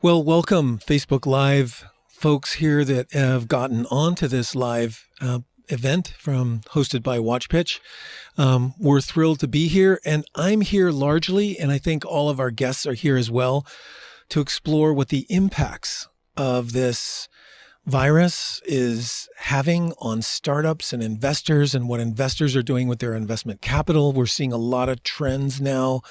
Well, welcome, Facebook Live folks here that have gotten onto this live event hosted by WatchPitch. We're thrilled to be here, and I'm here largely, and I think all of our guests are here as well, to explore what the impacts of this virus is having on startups and investors and what investors are doing with their investment capital. We're seeing a lot of trends now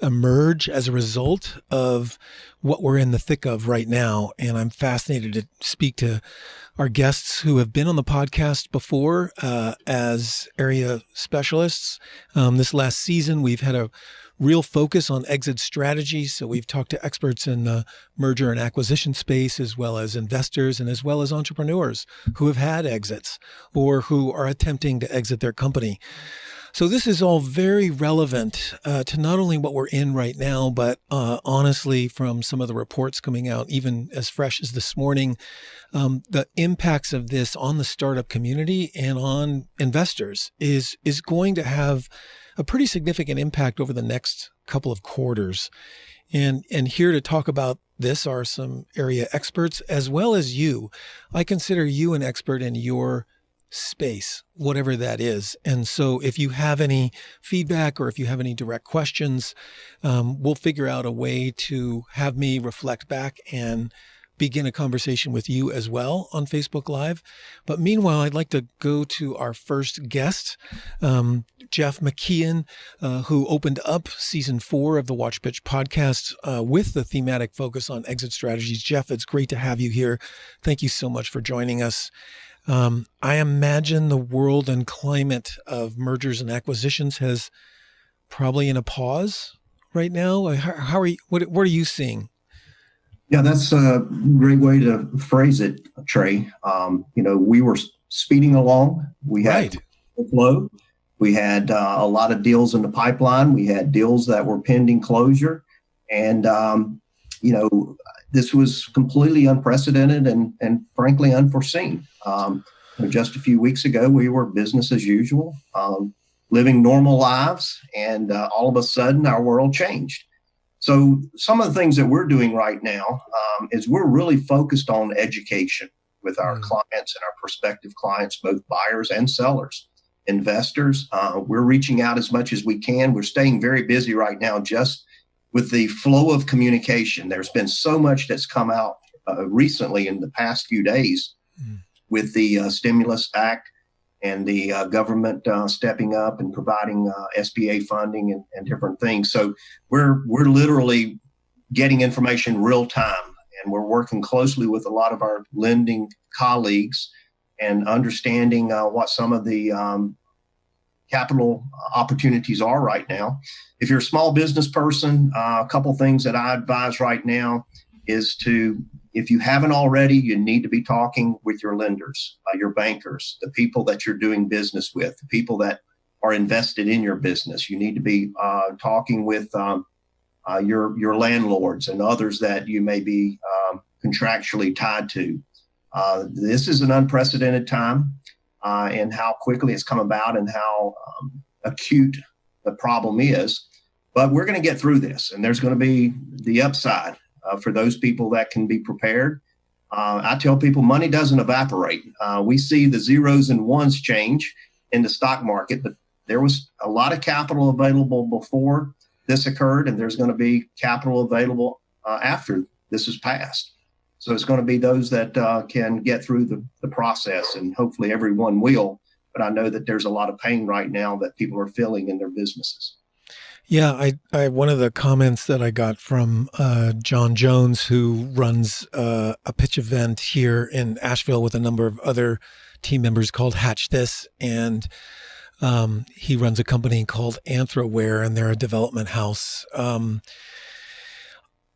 emerge as a result of what we're in the thick of right now. And I'm fascinated to speak to our guests who have been on the podcast before as area specialists. This last season, we've had a real focus on exit strategies. So we've talked to experts in the merger and acquisition space, as well as investors and as well as entrepreneurs who have had exits or who are attempting to exit their company. So this is all very relevant to not only what we're in right now, but honestly, from some of the reports coming out, even as fresh as this morning, the impacts of this on the startup community and on investors is going to have a pretty significant impact over the next couple of quarters. And here to talk about this are some area experts as well as you. I consider you an expert in your space, whatever that is. And so if you have any feedback or if you have any direct questions, we'll figure out a way to have me reflect back and begin a conversation with you as well on Facebook Live. But meanwhile, I'd like to go to our first guest, Jeff McKeon, who opened up season 4 of the WatchPitch podcast with the thematic focus on exit strategies. Jeff, it's great to have you here. Thank you so much for joining us. I imagine the world and climate of mergers and acquisitions has probably in a pause right now. How are you? What are you seeing? Yeah, that's a great way to phrase it, Trey. We were speeding along. We had flow. We had a lot of deals in the pipeline. We had deals that were pending closure. And, this was completely unprecedented and frankly unforeseen. Just a few weeks ago, we were business as usual, living normal lives. And all of a sudden, our world changed. So some of the things that we're doing right now is we're really focused on education with our clients and our prospective clients, both buyers and sellers, investors. We're reaching out as much as we can. We're staying very busy right now just with the flow of communication. There's been so much that's come out recently in the past few days with the Stimulus Act and the government stepping up and providing SBA funding and different things. So we're literally getting information real time, and we're working closely with a lot of our lending colleagues and understanding what some of the capital opportunities are right now. If you're a small business person, a couple things that I advise right now is if you haven't already, you need to be talking with your lenders, your bankers, the people that you're doing business with, the people that are invested in your business. You need to be talking with your landlords and others that you may be contractually tied to. This is an unprecedented time and how quickly it's come about and how acute the problem is. But we're going to get through this, and there's going to be the upside. For those people that can be prepared. I tell people money doesn't evaporate. We see the zeros and ones change in the stock market, but there was a lot of capital available before this occurred, and there's going to be capital available after this is passed. So it's going to be those that can get through the process, and hopefully everyone will. But I know that there's a lot of pain right now that people are feeling in their businesses. Yeah, I one of the comments that I got from John Jones, who runs a pitch event here in Asheville with a number of other team members called Hatch This, and he runs a company called Anthroware, and they're a development house.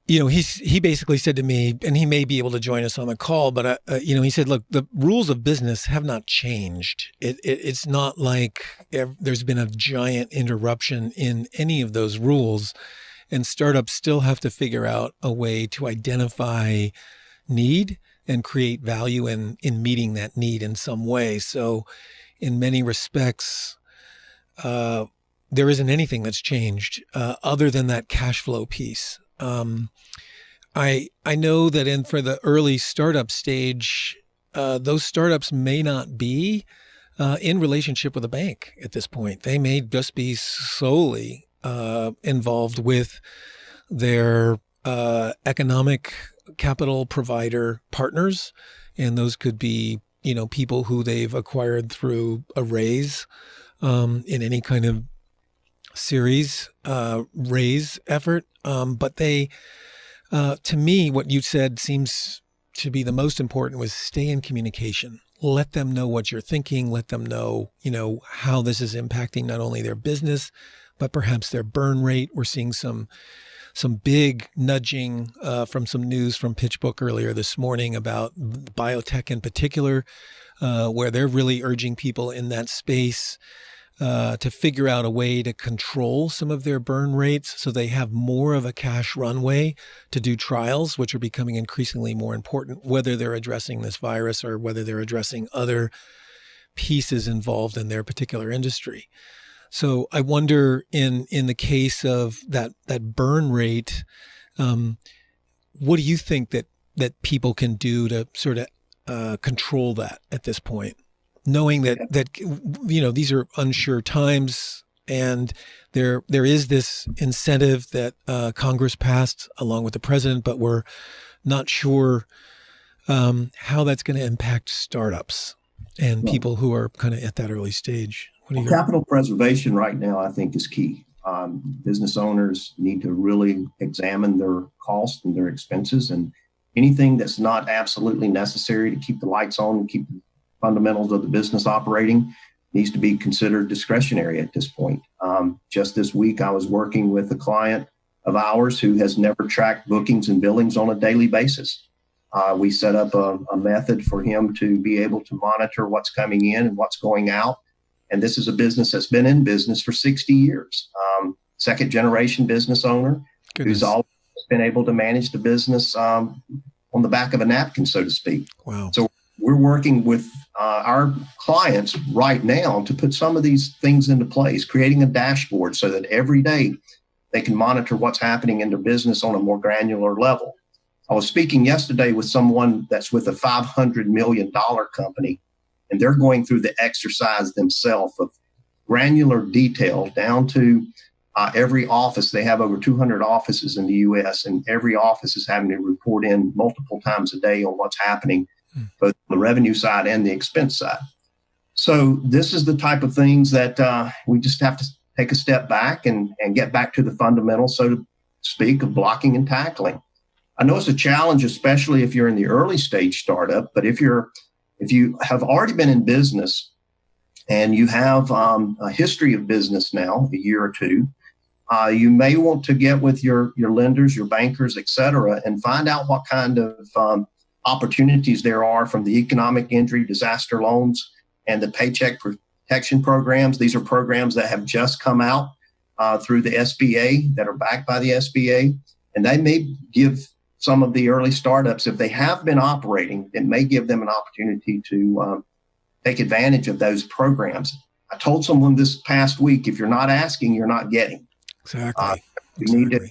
He basically said to me, and he may be able to join us on the call, but he said, look, the rules of business have not changed. It's not like there's been a giant interruption in any of those rules, and startups still have to figure out a way to identify need and create value in meeting that need in some way. So in many respects, there isn't anything that's changed other than that cash flow piece. I know that for the early startup stage, those startups may not be in relationship with a bank at this point. They may just be solely involved with their economic capital provider partners, and those could be, people who they've acquired through a raise in any kind of series raise effort. But they, to me, what you said seems to be the most important was stay in communication. Let them know what you're thinking. Let them know, how this is impacting not only their business, but perhaps their burn rate. We're seeing some big nudging from some news from PitchBook earlier this morning about biotech in particular, where they're really urging people in that space to figure out a way to control some of their burn rates so they have more of a cash runway to do trials, which are becoming increasingly more important, whether they're addressing this virus or whether they're addressing other pieces involved in their particular industry. So I wonder in the case of that burn rate, what do you think that people can do to sort of control that at this point? Knowing that these are unsure times, and there is this incentive that Congress passed along with the president, but we're not sure how that's going to impact startups and people who are kind of at that early stage. Capital preservation right now, I think, is key. Business owners need to really examine their costs and their expenses, and anything that's not absolutely necessary to keep the lights on and keep the fundamentals of the business operating needs to be considered discretionary at this point. Just this week, I was working with a client of ours who has never tracked bookings and billings on a daily basis. We set up a method for him to be able to monitor what's coming in and what's going out. And this is a business that's been in business for 60 years. Second generation business owner who's always been able to manage the business on the back of a napkin, so to speak. Wow. So we're working with our clients right now to put some of these things into place, creating a dashboard so that every day they can monitor what's happening in their business on a more granular level. I was speaking yesterday with someone that's with a $500 million company, and they're going through the exercise themselves of granular detail down to every office. They have over 200 offices in the U.S., and every office is having to report in multiple times a day on what's happening, both on the revenue side and the expense side. So this is the type of things that we just have to take a step back and get back to the fundamentals, so to speak, of blocking and tackling. I know it's a challenge, especially if you're in the early stage startup, but if you have already been in business and you have a history of business now, a year or two, you may want to get with your lenders, your bankers, et cetera, and find out what kind of opportunities there are from the economic injury disaster loans and the paycheck protection programs. These are programs that have just come out through the SBA, that are backed by the SBA, and they may give some of the early startups, if they have been operating, it may give them an opportunity to take advantage of those programs. I told someone this past week, if you're not asking, you're not getting. Exactly. You need to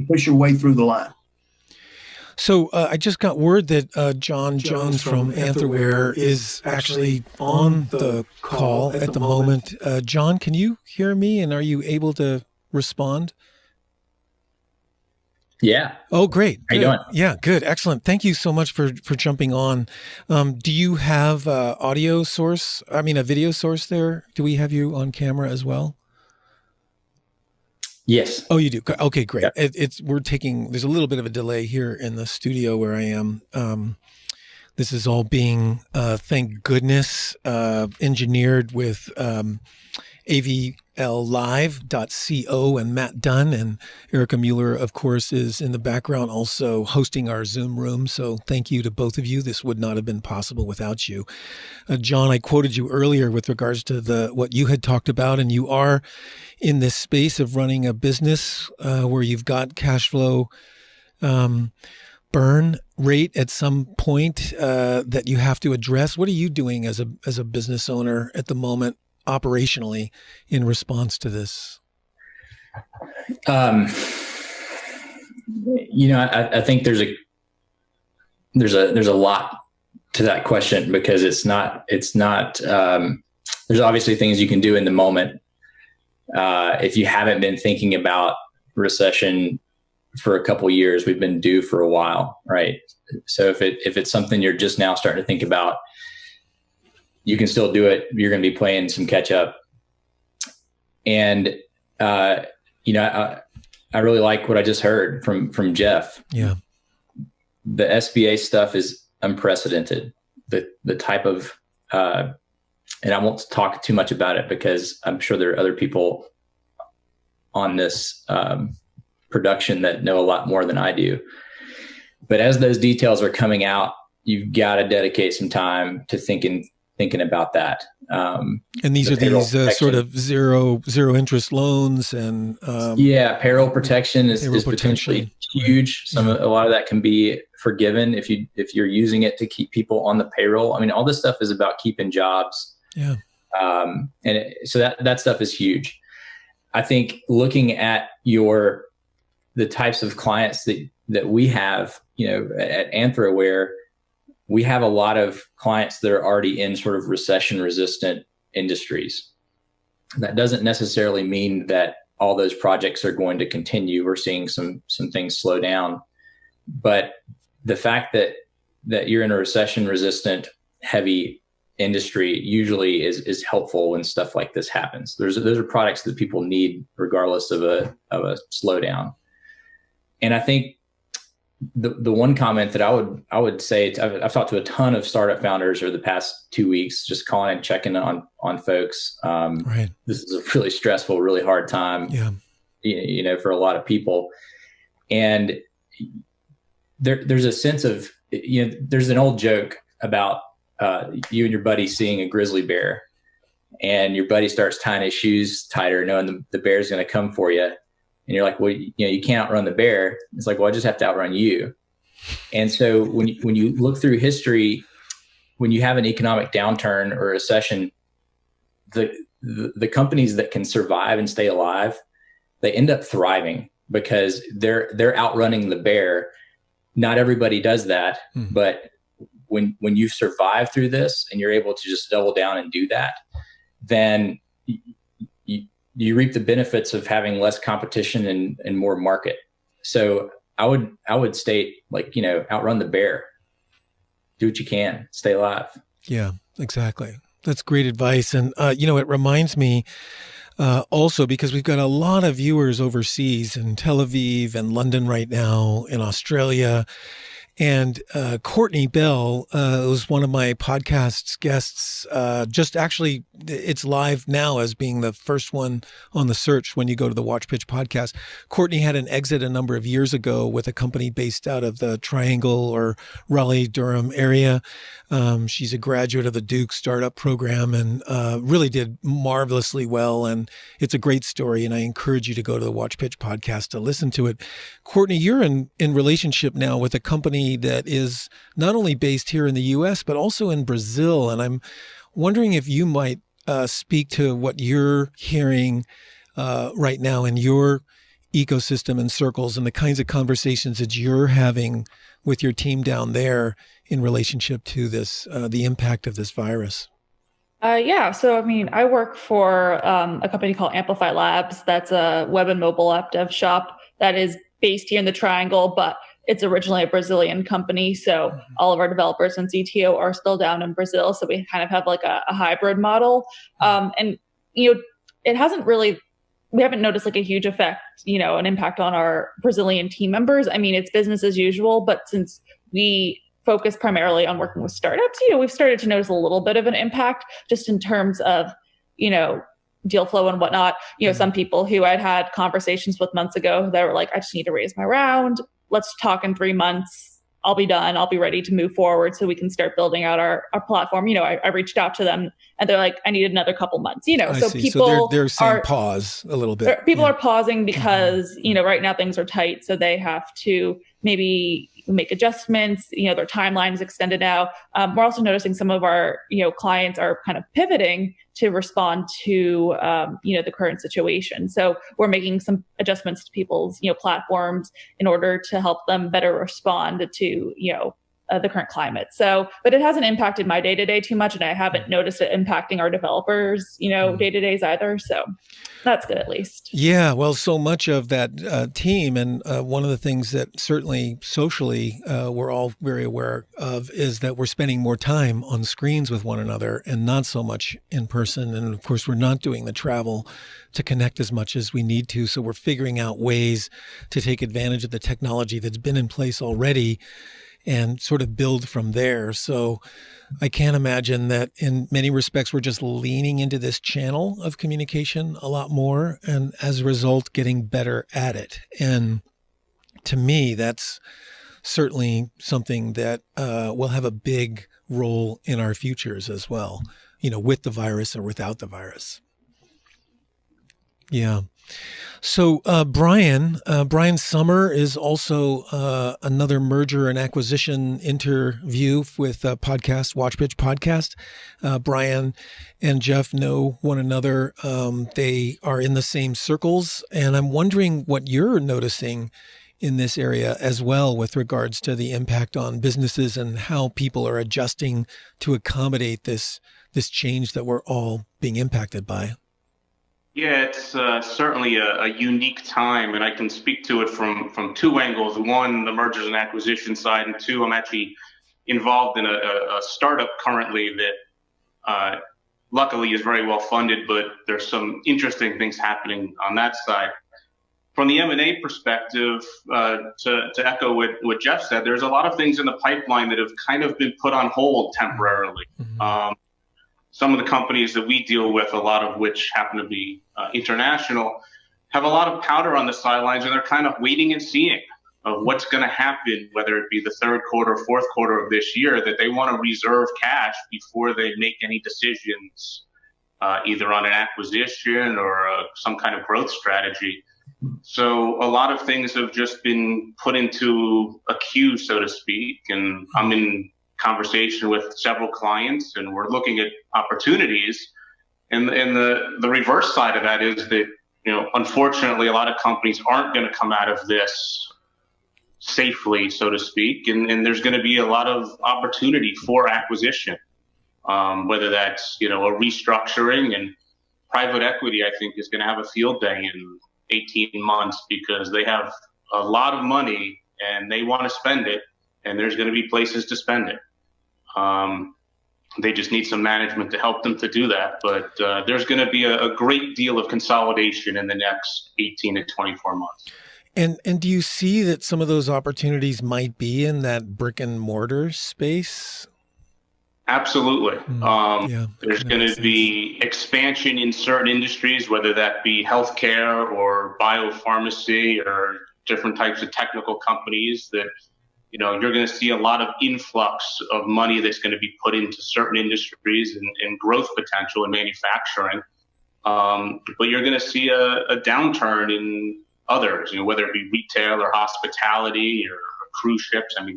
push your way through the line. So I just got word that John Jones from Antherware is actually on the call at the moment. John, can you hear me, and are you able to respond? Yeah. Oh, great. How you doing? Yeah, good. Excellent. Thank you so much for jumping on. Do you have a video source there? Do we have you on camera as well? Yes. Oh, you do. Okay, great. Yeah. There's a little bit of a delay here in the studio where I am. This is all being, thank goodness, engineered with avllive.co and Matt Dunn, and Erica Mueller, of course, is in the background also hosting our Zoom room. So thank you to both of you. This would not have been possible without you. John, I quoted you earlier with regards to what you had talked about, and you are in this space of running a business where you've got cash flow burn rate at some point that you have to address. What are you doing as a business owner at the moment, operationally, in response to this? I think there's a lot to that question, because it's not, there's obviously things you can do in the moment. If you haven't been thinking about recession for a couple of years, we've been due for a while, right? So if it's something you're just now starting to think about, you can still do it. You're going to be playing some catch up. And, I really like what I just heard from Jeff. Yeah. The SBA stuff is unprecedented. The type of, and I won't talk too much about it because I'm sure there are other people on this production that know a lot more than I do. But as those details are coming out, you've got to dedicate some time to thinking about that. And these are these sort of zero interest loans, and payroll protection is potentially huge. A lot of that can be forgiven if you're using it to keep people on the payroll. I mean, all this stuff is about keeping jobs. Yeah. So that stuff is huge. I think looking at the types of clients that we have, at AnthroWare, we have a lot of clients that are already in sort of recession resistant industries. That doesn't necessarily mean that all those projects are going to continue. We're seeing some things slow down, but the fact that you're in a recession resistant heavy industry usually is helpful when stuff like this happens. Those are products that people need regardless of a slowdown. And I think the one comment that I would say, I've talked to a ton of startup founders over the past 2 weeks, just calling and checking on folks. Right. This is a really stressful, really hard time, for a lot of people. And there's a sense of, there's an old joke about you and your buddy seeing a grizzly bear, and your buddy starts tying his shoes tighter, knowing the bear's going to come for you. And you're like, well, you can't outrun the bear. It's like, well, I just have to outrun you. And so when you look through history, when you have an economic downturn or a recession, the companies that can survive and stay alive, they end up thriving because they're outrunning the bear. Not everybody does that, but when you survive through this and you're able to just double down and do that, then you reap the benefits of having less competition and more market. So I would state, outrun the bear, do what you can, stay alive. Yeah, exactly. That's great advice. And, it reminds me also, because we've got a lot of viewers overseas in Tel Aviv and London right now, in Australia. And Courtney Bell was one of my podcast's guests. Just actually, it's live now as being the first one on the search when you go to the WatchPitch podcast. Courtney had an exit a number of years ago with a company based out of the Triangle or Raleigh-Durham area. She's a graduate of the Duke startup program and really did marvelously well. And it's a great story. And I encourage you to go to the WatchPitch podcast to listen to it. Courtney, you're in relationship now with a company that is not only based here in the U.S., but also in Brazil. And I'm wondering if you might speak to what you're hearing right now in your ecosystem and circles and the kinds of conversations that you're having with your team down there in relationship to this, the impact of this virus. So, I work for a company called Amplify Labs. That's a web and mobile app dev shop that is based here in the Triangle, but it's originally a Brazilian company. So all of our developers and CTO are still down in Brazil. So we kind of have like a hybrid model. It hasn't really, we haven't noticed like a huge effect, an impact on our Brazilian team members. It's business as usual, but since we focus primarily on working with startups, we've started to notice a little bit of an impact just in terms of, deal flow and whatnot. Some people who I'd had conversations with months ago, they were like, I just need to raise my round. Let's talk in 3 months. I'll be done. I'll be ready to move forward so we can start building out our platform. I reached out to them and they're like, I need another couple months, so see. people so they're saying pause a little bit. People are pausing because, right now things are tight. So they have to maybe, we make adjustments. Their timeline is extended now. We're also noticing some of our clients are kind of pivoting to respond to the current situation. So we're making some adjustments to people's platforms in order to help them better respond to the current climate. So, but it hasn't impacted my day-to-day too much, and I haven't noticed it impacting our developers, day-to-days either. So that's good, at least. Yeah. Well, so much of that team, and one of the things that certainly socially we're all very aware of is that we're spending more time on screens with one another and not so much in person. And of course, we're not doing the travel to connect as much as we need to. So we're figuring out ways to take advantage of the technology that's been in place already and sort of build from there. So I can't imagine that in many respects, we're just leaning into this channel of communication a lot more, and as a result, getting better at it. And to me, that's certainly something that will have a big role in our futures as well, with the virus or without the virus. Yeah. So Brian Summer is also another merger and acquisition interview with podcast, WatchPitch Podcast. Brian and Jeff know one another. They are in the same circles. And I'm wondering what you're noticing in this area as well with regards to the impact on businesses and how people are adjusting to accommodate this change that we're all being impacted by. Yeah, it's certainly a unique time, and I can speak to it from two angles. One, the mergers and acquisition side, and two, I'm actually involved in a startup currently that luckily is very well funded, but there's some interesting things happening on that side. From the M&A perspective, to echo what Jeff said, there's a lot of things in the pipeline that have kind of been put on hold temporarily. Mm-hmm. Some of the companies that we deal with, a lot of which happen to be international, have a lot of powder on the sidelines, and they're kind of waiting and seeing of what's going to happen, whether it be the third quarter, fourth quarter of this year, that they want to reserve cash before they make any decisions, either on an acquisition or some kind of growth strategy. So a lot of things have just been put into a queue, so to speak, and I'm in conversation with several clients, and we're looking at opportunities. And the reverse side of that is that, unfortunately, a lot of companies aren't going to come out of this safely, so to speak. And there's going to be a lot of opportunity for acquisition, whether that's, a restructuring. And private equity, I think, is going to have a field day in 18 months because they have a lot of money and they want to spend it, and there's going to be places to spend it. They just need some management to help them to do that. But there's going to be a great deal of consolidation in the next 18 to 24 months. And do you see that some of those opportunities might be in that brick and mortar space? Absolutely. There's going to be expansion in certain industries, whether that be healthcare or biopharmacy or different types of technical companies that, you're going to see a lot of influx of money that's going to be put into certain industries and growth potential in manufacturing. But you're going to see a downturn in others, whether it be retail or hospitality or cruise ships. I mean,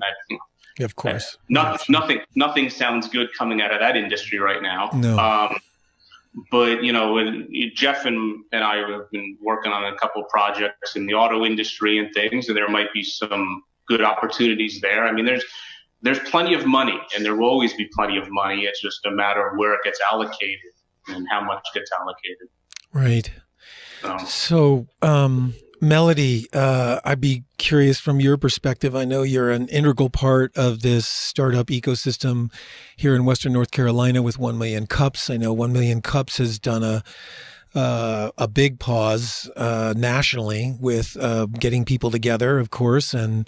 of course, nothing sounds good coming out of that industry right now. No. But, when Jeff and I have been working on a couple of projects in the auto industry and things, and there might be some good opportunities there. I mean, there's plenty of money, and there will always be plenty of money. It's just a matter of where it gets allocated and how much gets allocated. Right. So Melody, I'd be curious from your perspective. I know you're an integral part of this startup ecosystem here in Western North Carolina with 1 Million Cups. I know 1 Million Cups has done a big pause nationally with getting people together, of course, and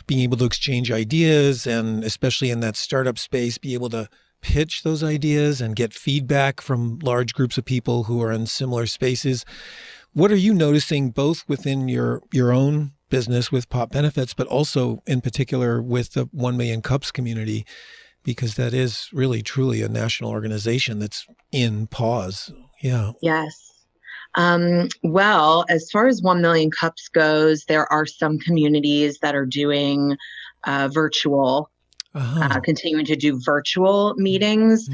being able to exchange ideas, and especially in that startup space, be able to pitch those ideas and get feedback from large groups of people who are in similar spaces. What are you noticing both within your own business with Pop Benefits, but also in particular with the 1 Million Cups community? Because that is really, truly a national organization that's in pause. Yeah. Yes. Well, as far as 1 Million Cups goes, there are some communities that are doing virtual, continuing to do virtual meetings.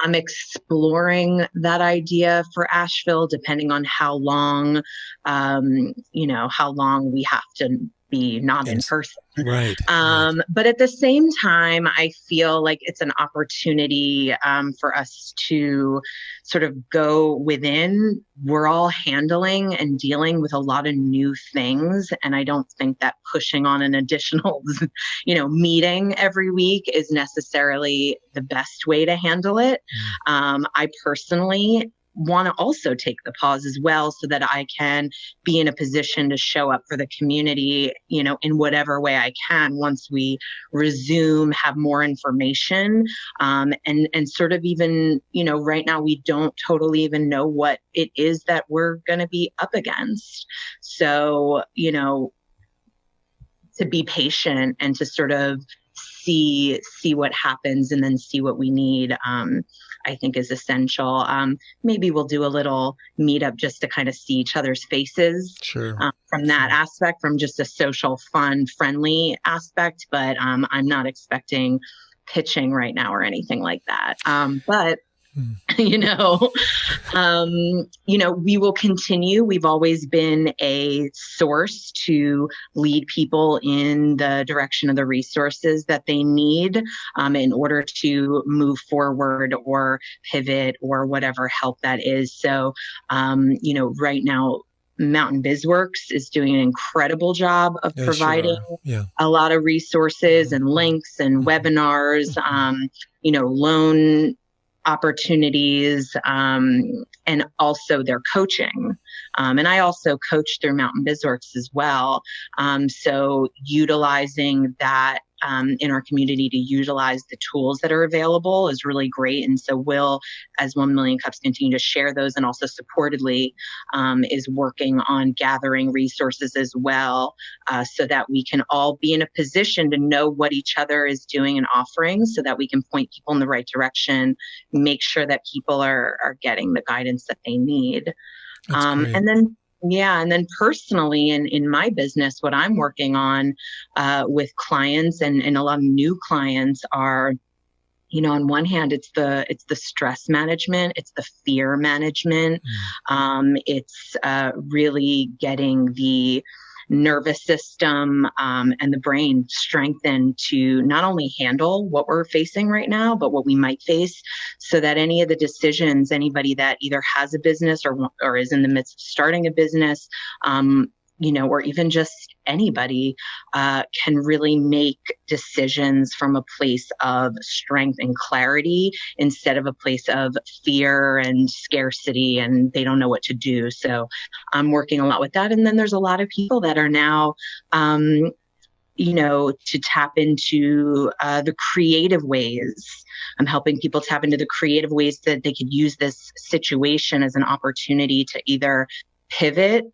I'm exploring that idea for Asheville, depending on how long, how long we have to be not in person. Right. But at the same time, I feel like it's an opportunity for us to sort of go within. We're all handling and dealing with a lot of new things. And I don't think that pushing on an additional, meeting every week is necessarily the best way to handle it. I personally want to also take the pause as well, so that I can be in a position to show up for the community, in whatever way I can once we resume, have more information, and sort of even, right now we don't totally even know what it is that we're going to be up against. So, to be patient and to sort of see what happens and then see what we need, I think is essential. Maybe we'll do a little meetup just to kind of see each other's faces. Sure. From that aspect, from just a social, fun, friendly aspect. But I'm not expecting pitching right now or anything like that. But we will continue. We've always been a source to lead people in the direction of the resources that they need in order to move forward or pivot or whatever help that is. So, right now, Mountain BizWorks is doing an incredible job of providing a lot of resources and links and webinars, loan opportunities, and also their coaching. And I also coach through Mountain BizWorks as well. So utilizing that in our community to utilize the tools that are available is really great. And so we'll, as 1 Million Cups, continue to share those, and also supportedly is working on gathering resources as well, so that we can all be in a position to know what each other is doing and offering, so that we can point people in the right direction, make sure that people are getting the guidance that they need. And then personally in my business, what I'm working on with clients and a lot of new clients are, on one hand, it's the stress management, it's the fear management. It's really getting the nervous system and the brain strengthened to not only handle what we're facing right now, but what we might face, so that any of the decisions, anybody that either has a business or is in the midst of starting a business, or even just anybody can really make decisions from a place of strength and clarity instead of a place of fear and scarcity and they don't know what to do. So I'm working a lot with that. And then there's a lot of people that are now, to tap into the creative ways. I'm helping people tap into the creative ways that they could use this situation as an opportunity to either pivot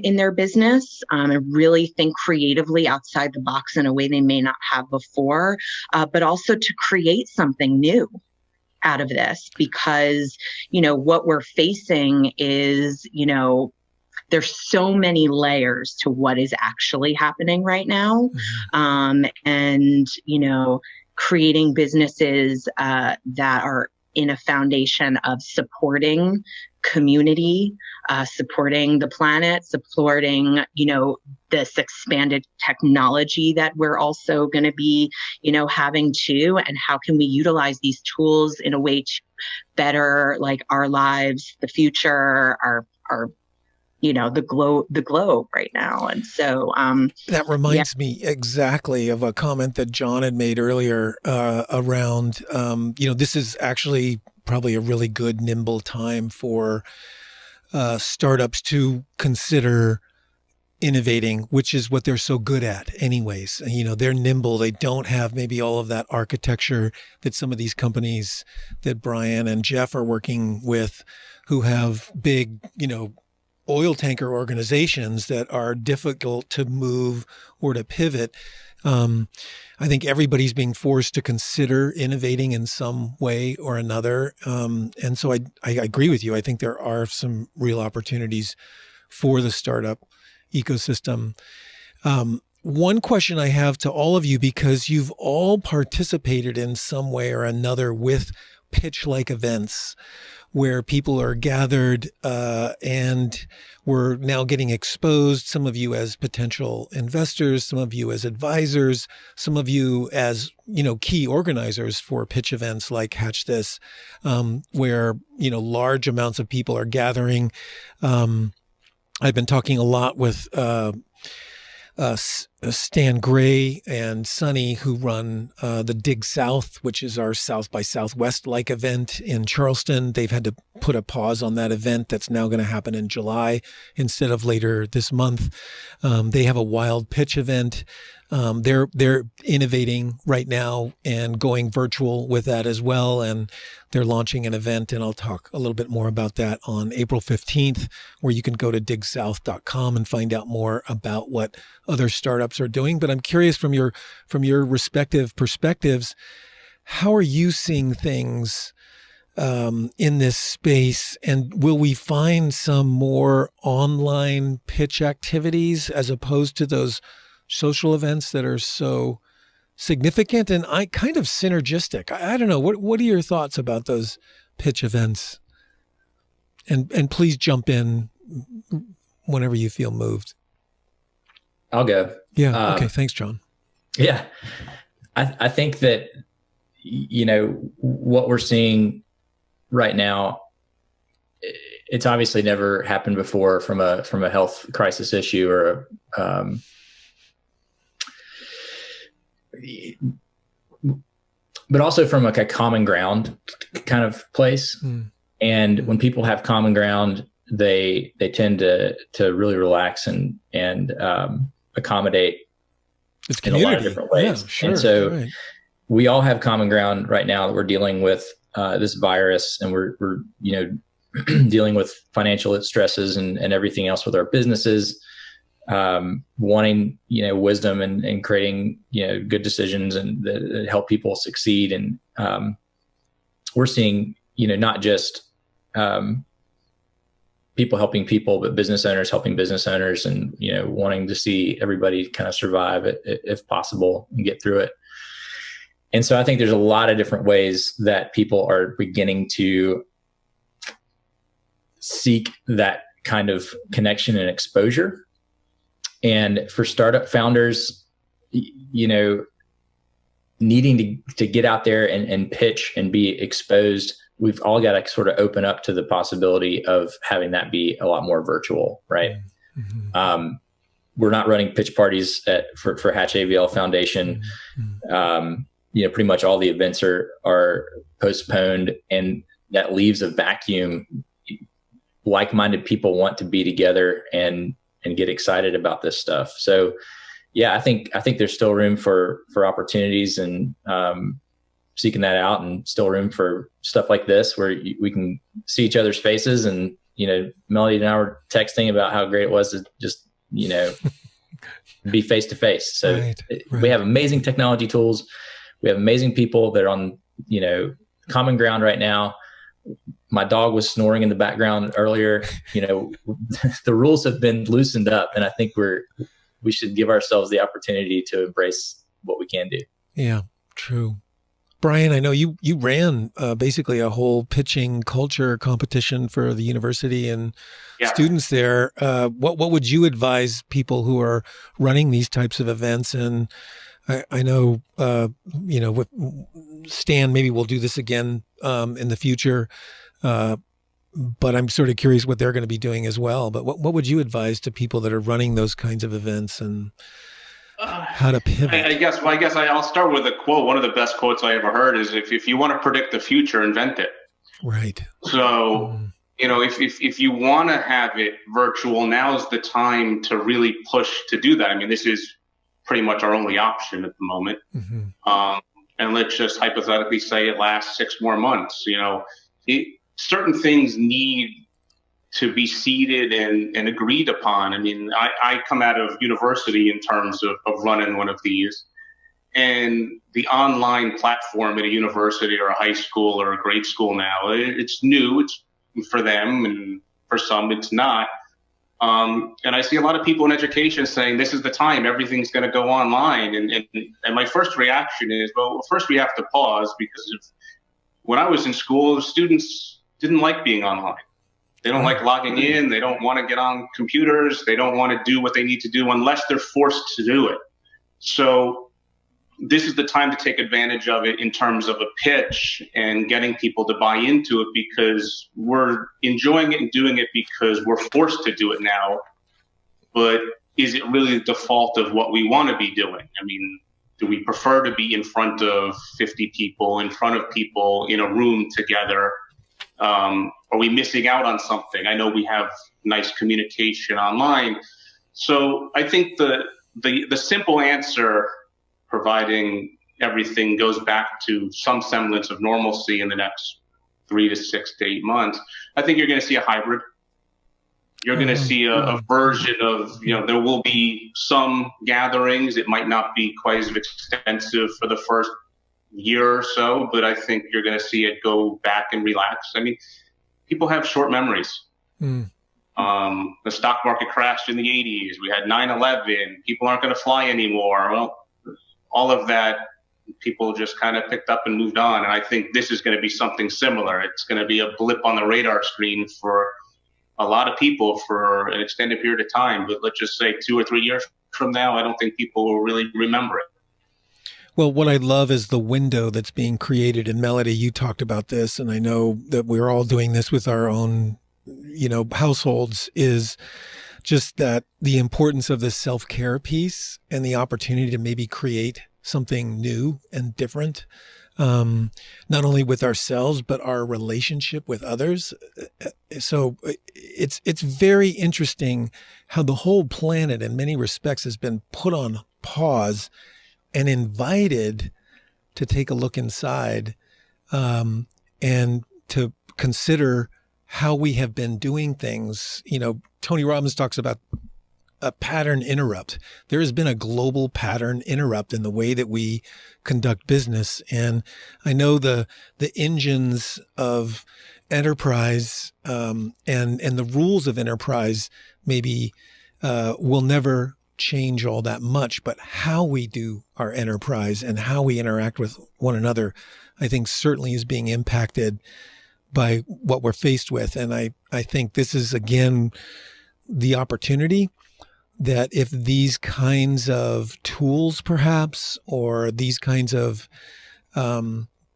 in their business and really think creatively outside the box in a way they may not have before, but also to create something new out of this, because, what we're facing is, there's so many layers to what is actually happening right now. And, creating businesses that are in a foundation of supporting community, supporting the planet, supporting, this expanded technology that we're also going to be, having too, and how can we utilize these tools in a way to better like our lives, the future, our the globe right now. And so that reminds me exactly of a comment that John had made earlier around, this is actually probably a really good nimble time for startups to consider innovating, which is what they're so good at anyways. They're nimble. They don't have maybe all of that architecture that some of these companies that Brian and Jeff are working with, who have big, oil tanker organizations that are difficult to move or to pivot. I think everybody's being forced to consider innovating in some way or another. And so I agree with you. I think there are some real opportunities for the startup ecosystem. one question I have to all of you, because you've all participated in some way or another with pitch-like events where people are gathered and we're now getting exposed, some of you as potential investors, some of you as advisors, some of you as, key organizers for pitch events like Hatch This, where, large amounts of people are gathering. I've been talking a lot with Stan Gray and Sonny, who run the Dig South, which is our South by Southwest-like event in Charleston. They've had to put a pause on that event that's now going to happen in July instead of later this month. They have a wild pitch event. They're innovating right now and going virtual with that as well. And they're launching an event, and I'll talk a little bit more about that on April 15th, where you can go to digsouth.com and find out more about what other startups are doing. But I'm curious, from your respective perspectives, how are you seeing things in this space? And will we find some more online pitch activities as opposed to those social events that are so significant and kind of synergistic? I don't know. What are your thoughts about those pitch events? And please jump in whenever you feel moved. I'll go. Yeah. Okay. Thanks, John. Yeah. I think that, what we're seeing right now, it's obviously never happened before from a health crisis issue or but also from like a common ground kind of place. And when people have common ground, they tend to really relax and accommodate it's in a lot of different ways. Yeah, sure, and so right. We all have common ground right now that we're dealing with this virus, and we're dealing with financial stresses and everything else with our businesses. Wanting, wisdom and creating, good decisions and that help people succeed. And we're seeing, not just people helping people, but business owners helping business owners and, wanting to see everybody kind of survive if possible and get through it. And so I think there's a lot of different ways that people are beginning to seek that kind of connection and exposure. And for startup founders, needing to get out there and pitch and be exposed, we've all got to sort of open up to the possibility of having that be a lot more virtual, right? Mm-hmm. We're not running pitch parties for Hatch AVL Foundation. Mm-hmm. Pretty much all the events are postponed, and that leaves a vacuum. Like-minded people want to be together and get excited about this stuff. So yeah, I think there's still room for opportunities and seeking that out, and still room for stuff like this where we can see each other's faces. And, Melody and I were texting about how great it was to just, be face to face. So right. We have amazing technology tools. We have amazing people that are on, common ground right now. My dog was snoring in the background earlier. The rules have been loosened up, and I think we should give ourselves the opportunity to embrace what we can do. Yeah, true. Brian, I know you ran basically a whole pitching culture competition for the university and students there. What would you advise people who are running these types of events? And I know, with Stan, maybe we'll do this again in the future. But I'm sort of curious what they're going to be doing as well. But what would you advise to people that are running those kinds of events and how to pivot? I guess I'll start with a quote. One of the best quotes I ever heard is, if you want to predict the future, invent it. Right. So, if you want to have it virtual, now is the time to really push to do that. I mean, this is pretty much our only option at the moment. Mm-hmm. And let's just hypothetically say it lasts 6 more months. Certain things need to be seeded and agreed upon. I mean, I come out of university in terms of running one of these, and the online platform at a university or a high school or a grade school now, it's new. It's for them, and for some it's not. And I see a lot of people in education saying this is the time, everything's going to go online. And my first reaction is, well, first we have to pause, because when I was in school, the students didn't like being online. They don't like logging in. They don't want to get on computers. They don't want to do what they need to do unless they're forced to do it. So this is the time to take advantage of it in terms of a pitch and getting people to buy into it, because we're enjoying it and doing it because we're forced to do it now. But is it really the default of what we want to be doing? I mean, do we prefer to be in front of 50 people, in front of people in a room together? Are we missing out on something? I know we have nice communication online. So I think the simple answer, providing everything goes back to some semblance of normalcy in the next 3 to 6 to 8 months, I think you're going to see a hybrid. You're going to see a version of, there will be some gatherings. It might not be quite as extensive for the first year or so, but I think you're going to see it go back and relax. I mean, people have short memories. The stock market crashed in the 80s. We had 9/11. People aren't going to fly anymore. Well, all of that, people just kind of picked up and moved on. And I think this is going to be something similar. It's going to be a blip on the radar screen for a lot of people for an extended period of time. But let's just say 2 or 3 years from now, I don't think people will really remember it. Well, what I love is the window that's being created. And Melody, you talked about this, and I know that we're all doing this with our own, households, is just that the importance of the self-care piece and the opportunity to maybe create something new and different, not only with ourselves, but our relationship with others. So it's very interesting how the whole planet in many respects has been put on pause and invited to take a look inside, and to consider how we have been doing things. Tony Robbins talks about a pattern interrupt. There has been a global pattern interrupt in the way that we conduct business. And I know the engines of enterprise, and the rules of enterprise maybe will never change all that much, but how we do our enterprise and how we interact with one another, I think certainly is being impacted by what we're faced with. And I think this is, again, the opportunity that if these kinds of tools, perhaps, or these kinds of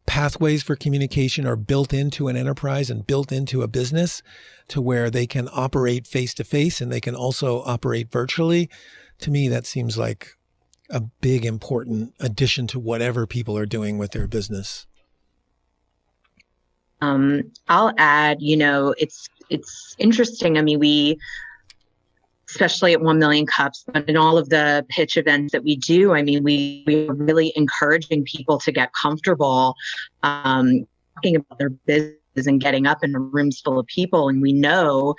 pathways for communication are built into an enterprise and built into a business to where they can operate face-to-face and they can also operate virtually, to me, that seems like a big, important addition to whatever people are doing with their business. I'll add, it's interesting. I mean, we, especially at 1 Million Cups, but in all of the pitch events that we do, I mean, we're really encouraging people to get comfortable talking about their business and getting up in rooms full of people. And we know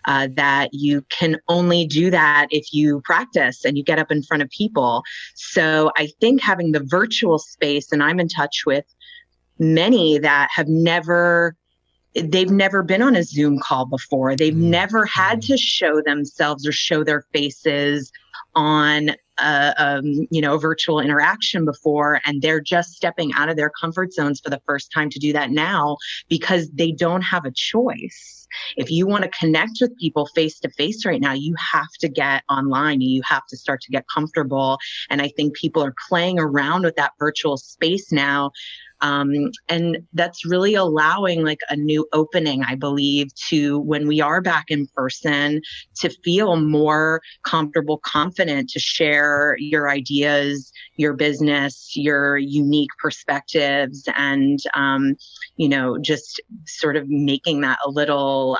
that you can only do that if you practice and you get up in front of people. So I think having the virtual space, and I'm in touch with many that they've never been on a Zoom call before. They've never had to show themselves or show their faces on a virtual interaction before. And they're just stepping out of their comfort zones for the first time to do that now, because they don't have a choice. If you want to connect with people face to face right now, you have to get online and you have to start to get comfortable. And I think people are playing around with that virtual space now. And that's really allowing like a new opening, I believe, to when we are back in person, to feel more comfortable, confident to share your ideas, your business, your unique perspectives, and, just sort of making that a little,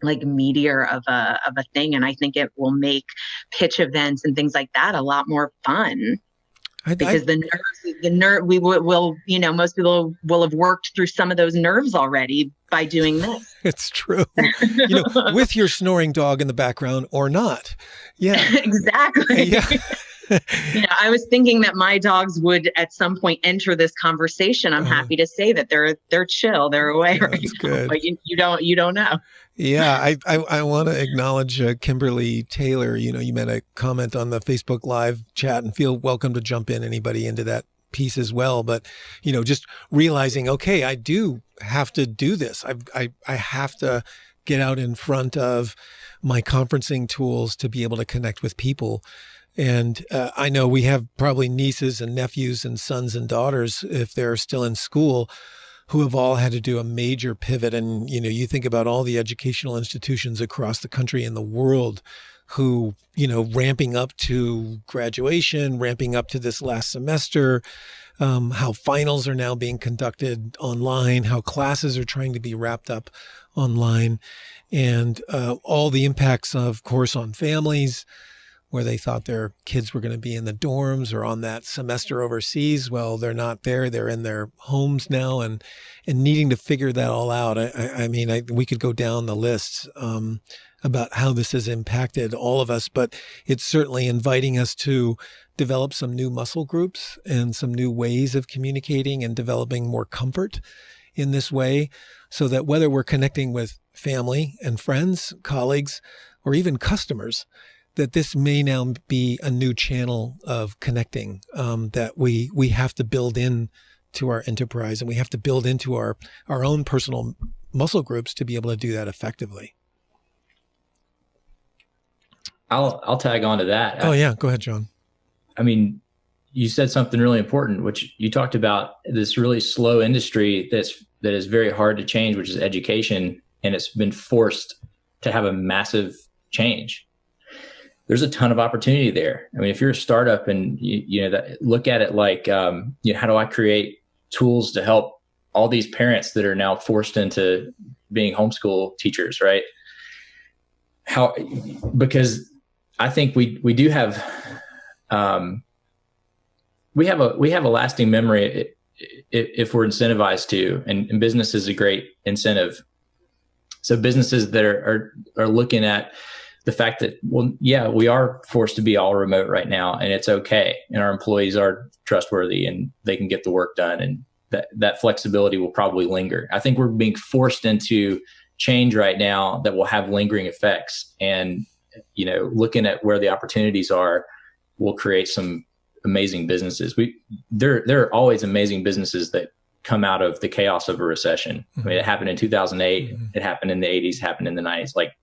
like meteor of a thing. And I think it will make pitch events and things like that a lot more fun. Because the nerve, we will, most people will have worked through some of those nerves already by doing this. It's true. With your snoring dog in the background or not. Yeah. Exactly. Yeah. I was thinking that my dogs would at some point enter this conversation. I'm happy to say that they're chill, they're away right now, good. but you don't know. Yeah, I want to acknowledge Kimberly Taylor. You made a comment on the Facebook Live chat, and feel welcome to jump in, anybody into that piece as well. But just realizing, okay, I do have to do this. I have to get out in front of my conferencing tools to be able to connect with people. And I know we have probably nieces and nephews and sons and daughters, if they're still in school, who have all had to do a major pivot. And, you think about all the educational institutions across the country and the world who, ramping up to graduation, ramping up to this last semester, how finals are now being conducted online, how classes are trying to be wrapped up online, and all the impacts, of course, on families, where they thought their kids were going to be in the dorms or on that semester overseas. Well, they're not there. They're in their homes now, and needing to figure that all out. We could go down the list about how this has impacted all of us, but it's certainly inviting us to develop some new muscle groups and some new ways of communicating and developing more comfort in this way, so that whether we're connecting with family and friends, colleagues, or even customers, that this may now be a new channel of connecting that we have to build in to our enterprise, and we have to build into our own personal muscle groups to be able to do that effectively. I'll tag on to that. Oh yeah, go ahead, John. You said something really important, which you talked about this really slow industry that is very hard to change, which is education, and it's been forced to have a massive change. There's a ton of opportunity there. If you're a startup and look at it like, how do I create tools to help all these parents that are now forced into being homeschool teachers, right? Because I think we do have, we have a lasting memory if we're incentivized to, and business is a great incentive. So businesses that are looking at the fact that, we are forced to be all remote right now, and it's okay. And our employees are trustworthy and they can get the work done, and that flexibility will probably linger. I think we're being forced into change right now that will have lingering effects. And, looking at where the opportunities are will create some amazing businesses. There are always amazing businesses that come out of the chaos of a recession. It happened in 2008. It happened in the 80s, happened in the 90s. Like,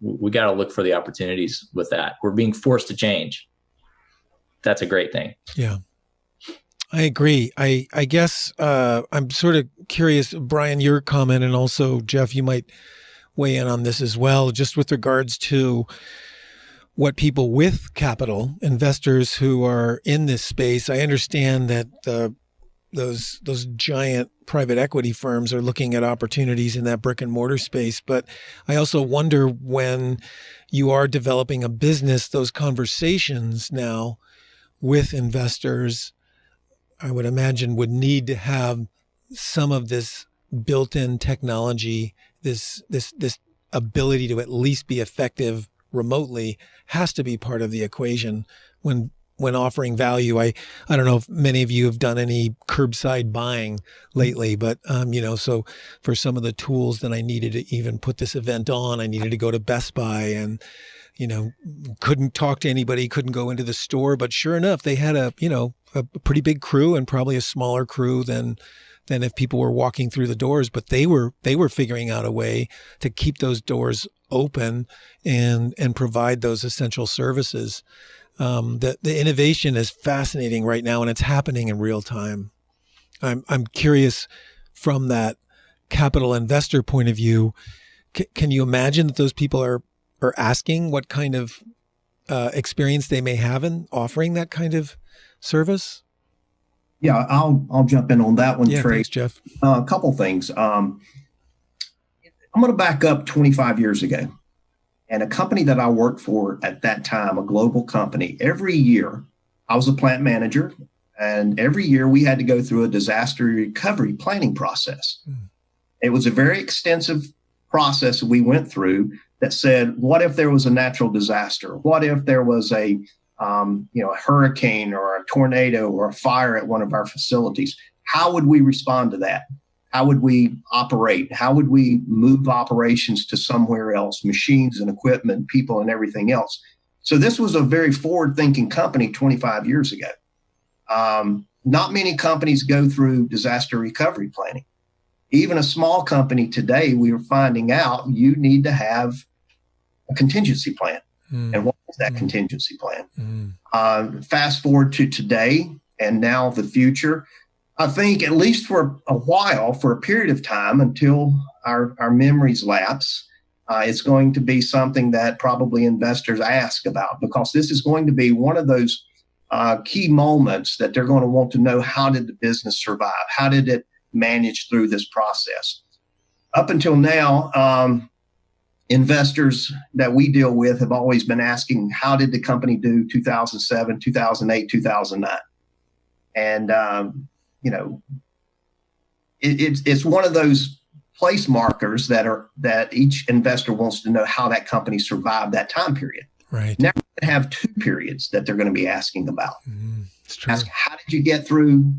we got to look for the opportunities with that. We're being forced to change. That's a great thing. Yeah, I agree. I guess I'm sort of curious, Brian, your comment, and also Jeff, you might weigh in on this as well, just with regards to what people with capital, investors who are in this space. I understand that those giant private equity firms are looking at opportunities in that brick and mortar space. But I also wonder, when you are developing a business, those conversations now with investors, I would imagine, would need to have some of this built-in technology, this ability to at least be effective remotely has to be part of the equation when offering value. I don't know if many of you have done any curbside buying lately, but so for some of the tools that I needed to even put this event on, I needed to go to Best Buy and couldn't talk to anybody, couldn't go into the store, but sure enough, they had a pretty big crew, and probably a smaller crew than if people were walking through the doors, but they were figuring out a way to keep those doors open and provide those essential services. The innovation is fascinating right now, and it's happening in real time. I'm curious, from that capital investor point of view, can you imagine that those people are asking what kind of experience they may have in offering that kind of service? Yeah, I'll jump in on that one, yeah, Trey. Thanks, Jeff. A couple things. I'm going to back up 25 years ago. And a company that I worked for at that time, a global company, every year, I was a plant manager, and every year we had to go through a disaster recovery planning process. It was a very extensive process we went through that said, what if there was a natural disaster? What if there was a a hurricane or a tornado or a fire at one of our facilities, how would we respond to that? How would we operate? How would we move operations to somewhere else, machines and equipment, people and everything else? So this was a very forward-thinking company 25 years ago. Not many companies go through disaster recovery planning. Even a small company today, we are finding out you need to have a contingency plan. And what is that contingency plan? Fast forward to today and now the future. I think at least for a while, for a period of time until our memories lapse, it's going to be something that probably investors ask about, because this is going to be one of those key moments that they're going to want to know, how did the business survive? How did it manage through this process? Up until now, investors that we deal with have always been asking, how did the company do 2007, 2008, 2009? And, it's one of those place markers that each investor wants to know how that company survived that time period. Right. Now we're going to have two periods that they're going to be asking about. It's true. Ask, how did you get through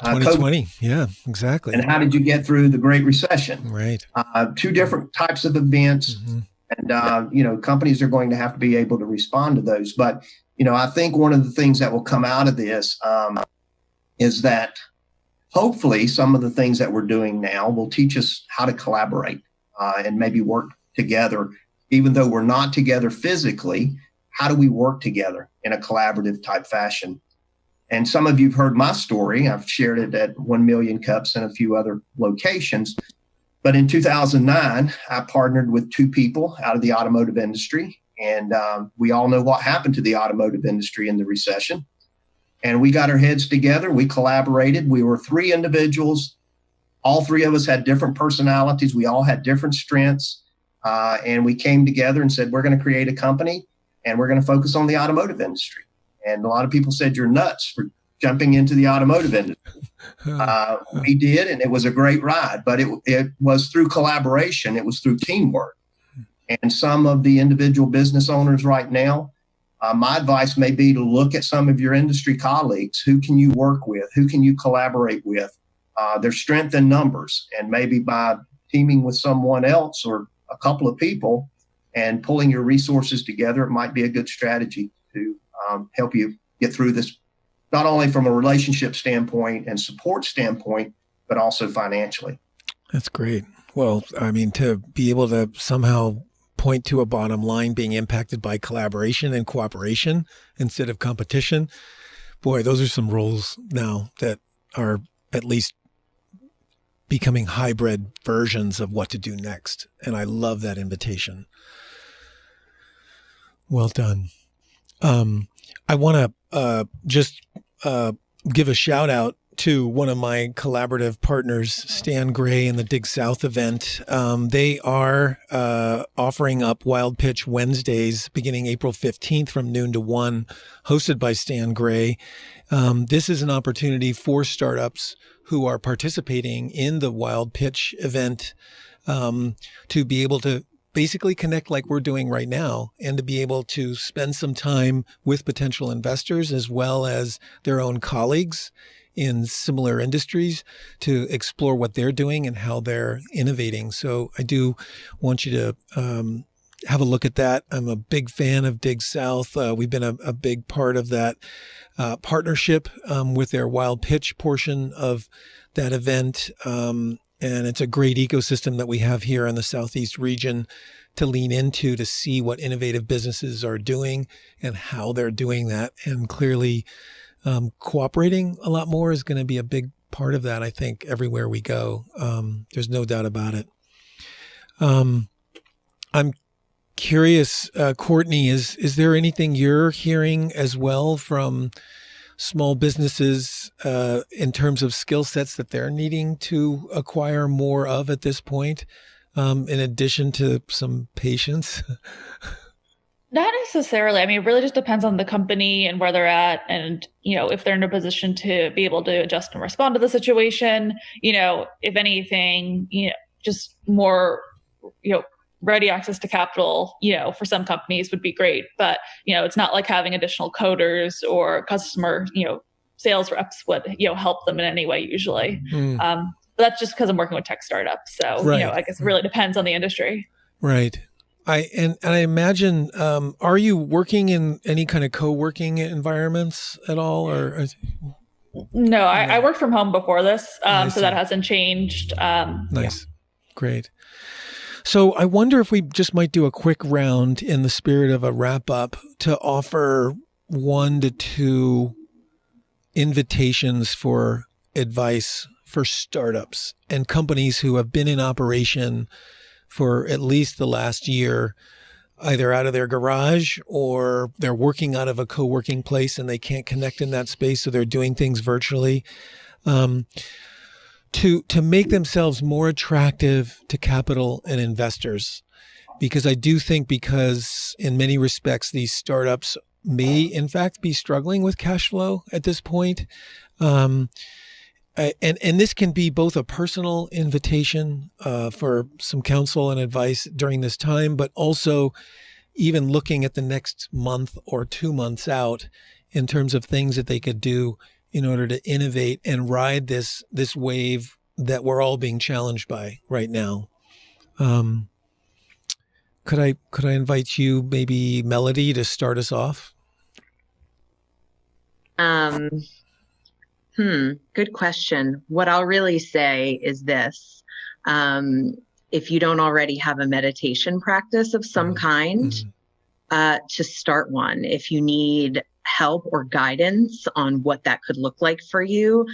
2020? COVID? Yeah, exactly. And how did you get through the Great Recession? Right. Two different types of events. And, companies are going to have to be able to respond to those. But, I think one of the things that will come out of this is that hopefully some of the things that we're doing now will teach us how to collaborate and maybe work together. Even though we're not together physically, how do we work together in a collaborative type fashion? And some of you have heard my story. I've shared it at 1 Million Cups and a few other locations. But in 2009, I partnered with two people out of the automotive industry. And we all know what happened to the automotive industry in the recession. And we got our heads together. We collaborated. We were three individuals. All three of us had different personalities. We all had different strengths. And we came together and said, we're going to create a company and we're going to focus on the automotive industry. And a lot of people said, you're nuts for jumping into the automotive industry. We did, and it was a great ride, but it was through collaboration. It was through teamwork. And some of the individual business owners right now, my advice may be to look at some of your industry colleagues. Who can you work with? Who can you collaborate with? There's strength in numbers, and maybe by teaming with someone else or a couple of people and pulling your resources together, it might be a good strategy to help you get through this, not only from a relationship standpoint and support standpoint, but also financially. That's great. Well, I mean, to be able to somehow point to a bottom line being impacted by collaboration and cooperation instead of competition, boy, those are some roles now that are at least becoming hybrid versions of what to do next. And I love that invitation. Well done. I want to just give a shout out to one of my collaborative partners, Stan Gray, in the Dig South event. They are offering up WatchPitch Wednesdays beginning April 15th from noon to 1, hosted by Stan Gray. This is an opportunity for startups who are participating in the WatchPitch event to be able to basically connect like we're doing right now, and to be able to spend some time with potential investors as well as their own colleagues in similar industries to explore what they're doing and how they're innovating. So I do want you to have a look at that. I'm a big fan of Dig South. We've been a big part of that partnership with their WatchPitch portion of that event. And it's a great ecosystem that we have here in the Southeast region to lean into, to see what innovative businesses are doing and how they're doing that. And clearly, cooperating a lot more is going to be a big part of that, I think, everywhere we go. There's no doubt about it. I'm curious, Courtney, is there anything you're hearing as well from small businesses in terms of skill sets that they're needing to acquire more of at this point, in addition to some patience? Not necessarily. I mean, it really just depends on the company and where they're at, and, if they're in a position to be able to adjust and respond to the situation, if anything, just more, ready access to capital, for some companies would be great, but, it's not like having additional coders or customer, sales reps would, help them in any way usually. But that's just because I'm working with tech startups. So, right. I guess it really depends on the industry. Right. I imagine, are you working in any kind of co-working environments at all, or? No, I worked from home before this, so that hasn't changed. Nice. Great. So I wonder if we just might do a quick round in the spirit of a wrap up to offer 1 to 2 invitations for advice for startups and companies who have been in operation for at least the last year, either out of their garage or they're working out of a co-working place and they can't connect in that space, so they're doing things virtually, to make themselves more attractive to capital and investors. Because I do think, because in many respects these startups may in fact be struggling with cash flow at this point. And this can be both a personal invitation for some counsel and advice during this time, but also even looking at the next month or 2 months out in terms of things that they could do in order to innovate and ride this wave that we're all being challenged by right now. Could I invite you, maybe Melody, to start us off? Good question. What I'll really say is this. If you don't already have a meditation practice of some kind, to start one. If you need help or guidance on what that could look like for you,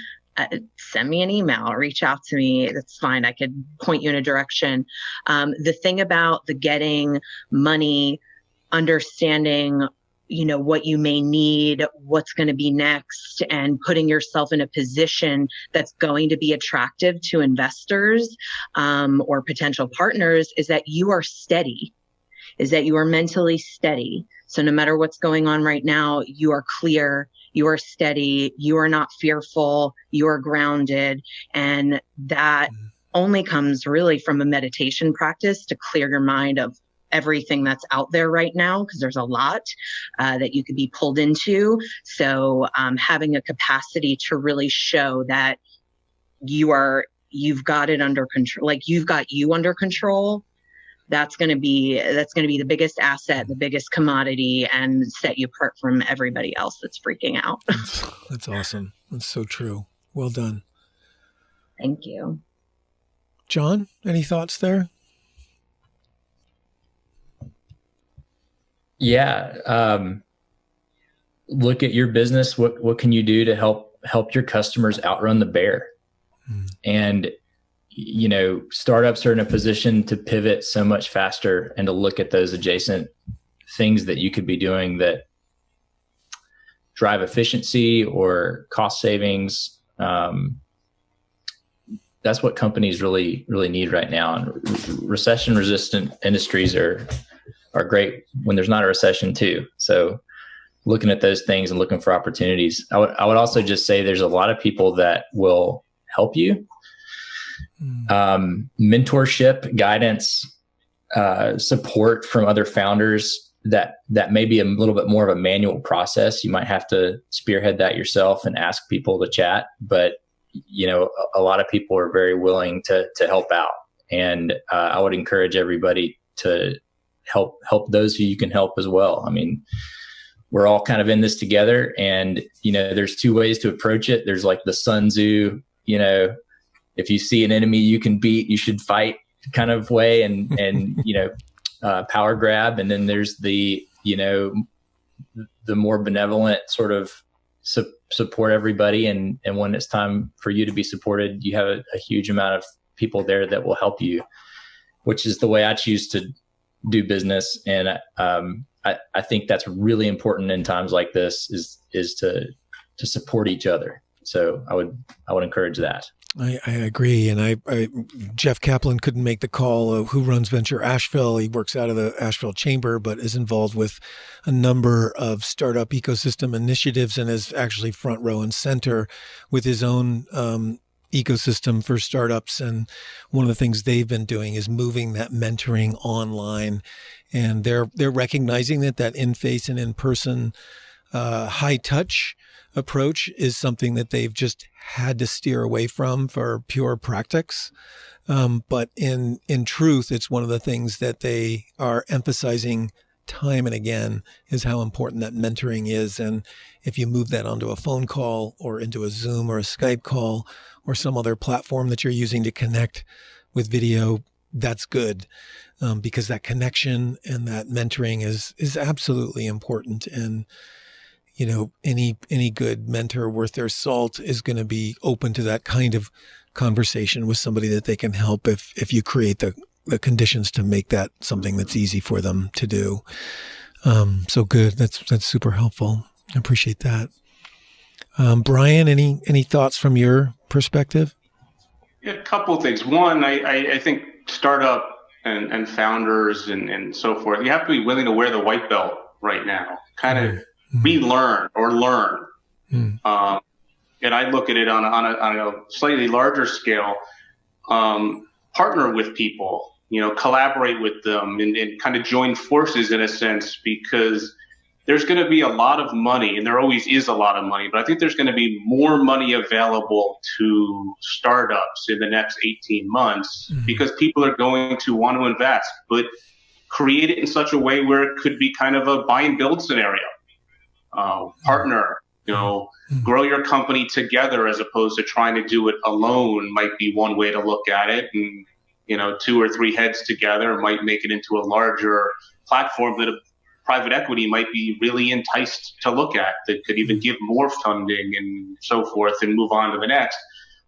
send me an email, reach out to me. That's fine. I could point you in a direction. The thing about the getting money, understanding what you may need, what's going to be next, and putting yourself in a position that's going to be attractive to investors or potential partners is that you are steady, is that you are mentally steady. So no matter what's going on right now, you are clear, you are steady, you are not fearful, you are grounded. And that only comes really from a meditation practice to clear your mind of everything that's out there right now, because there's a lot that you could be pulled into. So having a capacity to really show that you've got it under control, like you've got you under control, that's going to be the biggest asset, the biggest commodity, and set you apart from everybody else that's freaking out. That's awesome. That's so true. Well done. Thank you. John, any thoughts there? Yeah. Look at your business. What can you do to help your customers outrun the bear? And, startups are in a position to pivot so much faster and to look at those adjacent things that you could be doing that drive efficiency or cost savings. That's what companies really, really need right now. And recession resistant industries are great when there's not a recession too. So looking at those things and looking for opportunities. I would also just say there's a lot of people that will help you. Mentorship, guidance, support from other founders that may be a little bit more of a manual process. You might have to spearhead that yourself and ask people to chat, but a lot of people are very willing to help out. And I would encourage everybody to help those who you can help as well. I mean, we're all kind of in this together, and there's 2 ways to approach it. There's like the Sun Tzu, if you see an enemy you can beat, you should fight kind of way, and power grab. And then there's the more benevolent sort of support everybody, and when it's time for you to be supported, you have a huge amount of people there that will help you, which is the way I choose to do business. And I think that's really important in times like this, is to support each other. So I would encourage that. I agree. And Jeff Kaplan couldn't make the call, who runs Venture Asheville. He works out of the Asheville Chamber, but is involved with a number of startup ecosystem initiatives and is actually front row and center with his own ecosystem for startups. And one of the things they've been doing is moving that mentoring online. And they're recognizing that in-face and in-person high touch approach is something that they've just had to steer away from for pure practice. But in truth, it's one of the things that they are emphasizing time and again is how important that mentoring is. And if you move that onto a phone call or into a Zoom or a Skype call or some other platform that you're using to connect with video, that's good. Because that connection and that mentoring is absolutely important. And, you know, any good mentor worth their salt is going to be open to that kind of conversation with somebody that they can help if you create the conditions to make that something that's easy for them to do. So good. That's super helpful. I appreciate that. Brian, any thoughts from your perspective? Yeah, a couple of things. One, I think startup and founders and so forth, you have to be willing to wear the white belt right now, kind of relearn or learn. And I look at it on a slightly larger scale, partner with people, you know, collaborate with them and kind of join forces in a sense, because there's going to be a lot of money, and there always is a lot of money, but I think there's going to be more money available to startups in the next 18 months because people are going to want to invest, but create it in such a way where it could be kind of a buy and build scenario. Partner, you know, grow your company together as opposed to trying to do it alone might be one way to look at it. And, you know, 2 or 3 heads together might make it into a larger platform that a private equity might be really enticed to look at, that could even give more funding and so forth and move on to the next.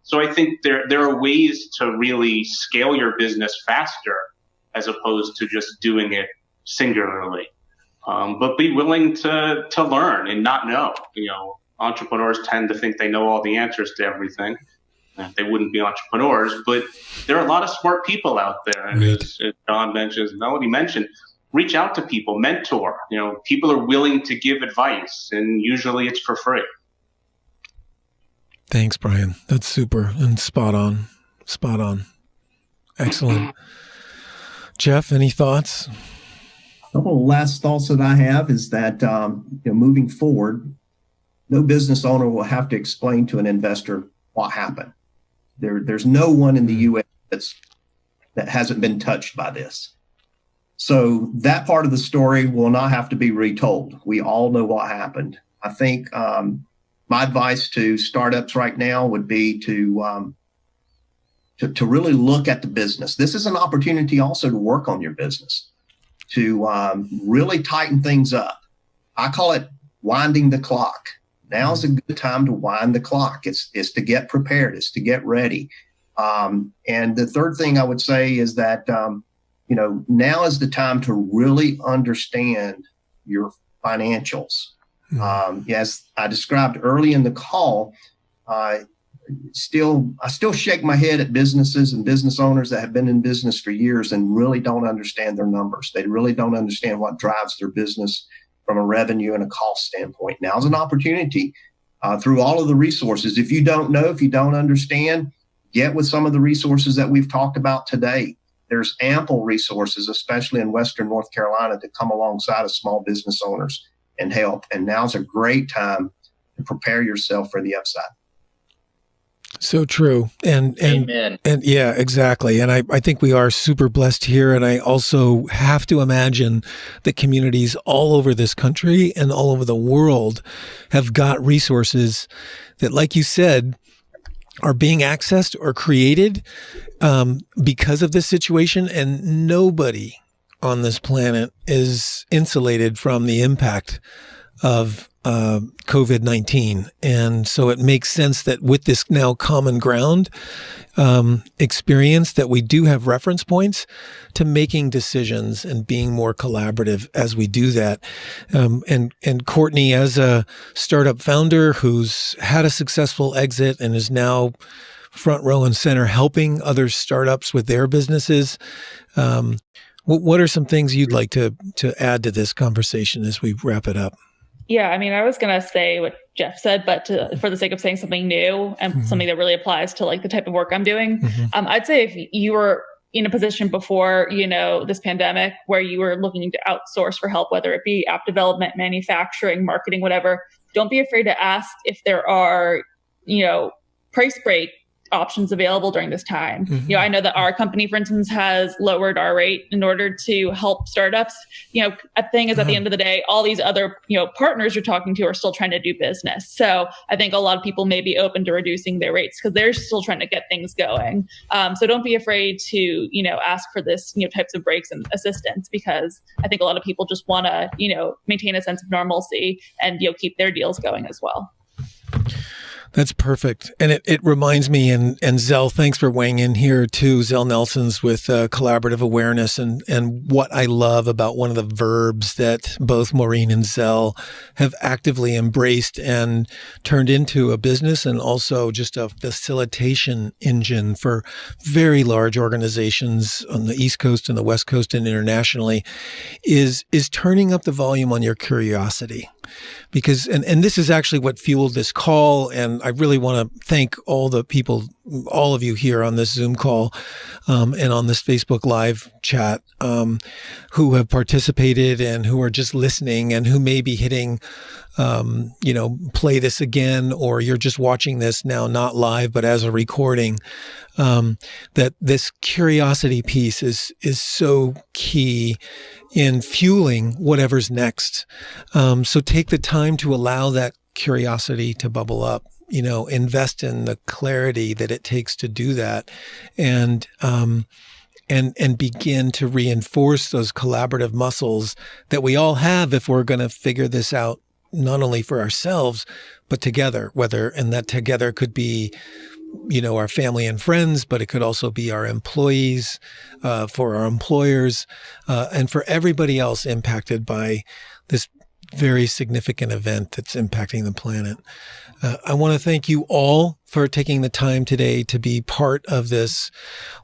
So I think there are ways to really scale your business faster as opposed to just doing it singularly. But be willing to learn and not know. You know, entrepreneurs tend to think they know all the answers to everything. They wouldn't be entrepreneurs, but there are a lot of smart people out there. And as Don mentions, Melody mentioned, reach out to people, mentor. You know, people are willing to give advice, and usually it's for free. Thanks, Brian. That's super and spot on. Spot on. Excellent. Jeff, any thoughts? A couple last thoughts that I have is that moving forward, no business owner will have to explain to an investor what happened. There's no one in the U.S. that hasn't been touched by this. So that part of the story will not have to be retold. We all know what happened. I think my advice to startups right now would be to really look at the business. This is an opportunity also to work on your business, to really tighten things up. I call it winding the clock. Now's a good time to wind the clock. It's to get prepared. It's to get ready. And the third thing I would say is that, now is the time to really understand your financials. As I described early in the call, I still shake my head at businesses and business owners that have been in business for years and really don't understand their numbers. They really don't understand what drives their business from a revenue and a cost standpoint. Now's an opportunity through all of the resources. If you don't know, if you don't understand, get with some of the resources that we've talked about today. There's ample resources, especially in Western North Carolina, to come alongside of small business owners and help. And now's a great time to prepare yourself for the upside. So true. And Amen. And yeah, exactly. And I think we are super blessed here. And I also have to imagine that communities all over this country and all over the world have got resources that, like you said, are being accessed or created because of this situation. And nobody on this planet is insulated from the impact of COVID-19. And so it makes sense that with this now common ground experience, that we do have reference points to making decisions and being more collaborative as we do that. And Courtney, as a startup founder who's had a successful exit and is now front row and center helping other startups with their businesses, what are some things you'd like to add to this conversation as we wrap it up? Yeah, I mean, I was going to say what Jeff said, but for the sake of saying something new and something that really applies to like the type of work I'm doing, I'd say if you were in a position before, this pandemic where you were looking to outsource for help, whether it be app development, manufacturing, marketing, whatever, don't be afraid to ask if there are, price break options available during this time. I know that our company, for instance, has lowered our rate in order to help startups. A thing is at the end of the day, all these other, partners you're talking to are still trying to do business. So I think a lot of people may be open to reducing their rates because they're still trying to get things going. So don't be afraid to, ask for this, types of breaks and assistance, because I think a lot of people just want to, maintain a sense of normalcy and, keep their deals going as well. That's perfect. And it reminds me, and Zell, thanks for weighing in here too. Zell Nelson's with collaborative awareness, and what I love about one of the verbs that both Maureen and Zell have actively embraced and turned into a business and also just a facilitation engine for very large organizations on the East Coast and the West Coast and internationally is turning up the volume on your curiosity. Because, and this is actually what fueled this call. And I really want to thank all the people, all of you here on this Zoom call, and on this Facebook Live chat, who have participated and who are just listening and who may be hitting, play this again, or you're just watching this now, not live, but as a recording. That this curiosity piece is so key in fueling whatever's next. So take the time to allow that curiosity to bubble up, invest in the clarity that it takes to do that, and begin to reinforce those collaborative muscles that we all have if we're going to figure this out, not only for ourselves, but together, and that together could be, our family and friends, but it could also be our employees, for our employers, and for everybody else impacted by this very significant event that's impacting the planet. I want to thank you all for taking the time today to be part of this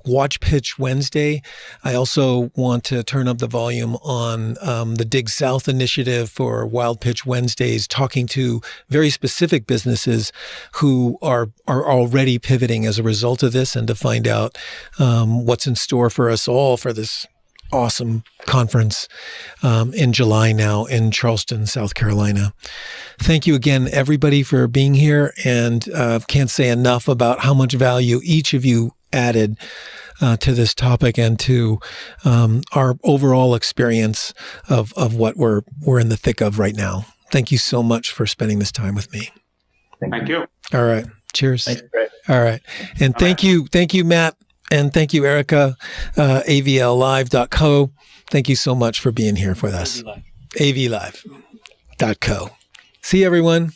WatchPitch Wednesday. I also want to turn up the volume on the Dig South initiative for Wild Pitch Wednesdays, talking to very specific businesses who are already pivoting as a result of this, and to find out what's in store for us all for this awesome conference in July now in Charleston, South Carolina. Thank you again, everybody, for being here, and can't say enough about how much value each of you added to this topic and to our overall experience of what we're in the thick of right now. Thank you so much for spending this time with me. Thank you. All right. Cheers. Thanks, Greg. All right. And thank you, Matt. And thank you, Erica, avllive.co. Thank you so much for being here with us. avlive.co. See you, everyone.